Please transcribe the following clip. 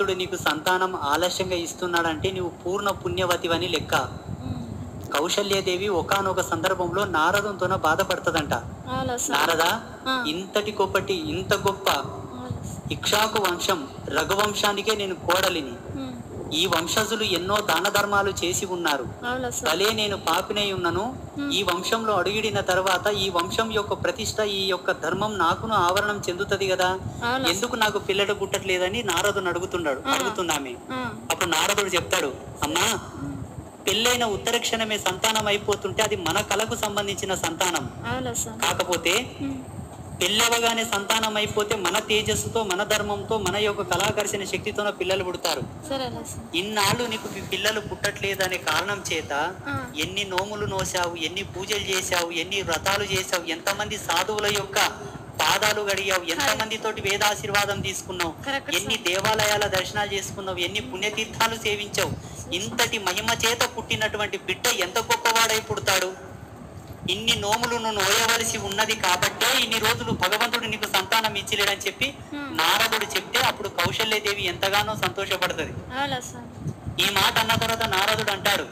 భగవంతుడు నీకు సంతానం ఆలస్యంగా ఇస్తున్నాడంటే నువ్వు పూర్ణ పుణ్యవతివని లెక్క. కౌశల్యాదేవి ఒకానొక సందర్భంలో నారదంతోన బాధపడుతుందంట. నారద, ఇంత గొప్ప ఇక్ష్వాకు వంశం రఘువంశానికే నేను కోడలిని. ఈ వంశజులు ఎన్నో దాన ధర్మాలు చేసి ఉన్నారు. భలే నేను పాపినై ఉన్నను. ఈ వంశంలో అడుగిడిన తర్వాత ఈ వంశం యొక్క ప్రతిష్ట, ఈ యొక్క ధర్మం నాకును ఆవరణం చెందుతుంది కదా, ఎందుకు నాకు పిల్లడు పుట్టట్లేదని నారదుని అడుగుతున్నామే. అప్పుడు నారదుడు చెప్తాడు, అమ్మా, పెళ్ళైన ఉత్తర క్షణమే సంతానం అయిపోతుంటే అది మన కళకు సంబంధించిన సంతానం. కాకపోతే పెళ్ళవగానే సంతానం అయిపోతే మన తేజస్సుతో, మన ధర్మంతో, మన యొక్క కళాకర్షణ శక్తితోనే పిల్లలు పుడతారు. ఇన్నాళ్ళు నీకు పిల్లలు పుట్టట్లేదనే కారణం చేత ఎన్ని నోములు నోసావు, ఎన్ని పూజలు చేశావు, ఎన్ని వ్రతాలు చేశావు, ఎంతమంది సాధువుల యొక్క పాదాలు గడియావు, ఎంతమందితోటి వేదాశీర్వాదం తీసుకున్నావు, ఎన్ని దేవాలయాల దర్శనాలు చేసుకున్నావు, ఎన్ని పుణ్యతీర్థాలు సేవించావు. ఇంతటి మహిమ చేత పుట్టినటువంటి బిడ్డ ఎంత గొప్పవాడై పుడతాడు. ఇన్ని నోములు నువ్వు నోయవలసి ఉన్నది కాబట్టే ఇన్ని రోజులు భగవంతుడు నీకు సంతానం ఇచ్చిలేడని చెప్పి నారదుడు చెప్తే అప్పుడు కౌశల్యాదేవి ఎంతగానో సంతోషపడుతుంది. ఈ మాట అన్న తర్వాత నారదుడు అంటాడు,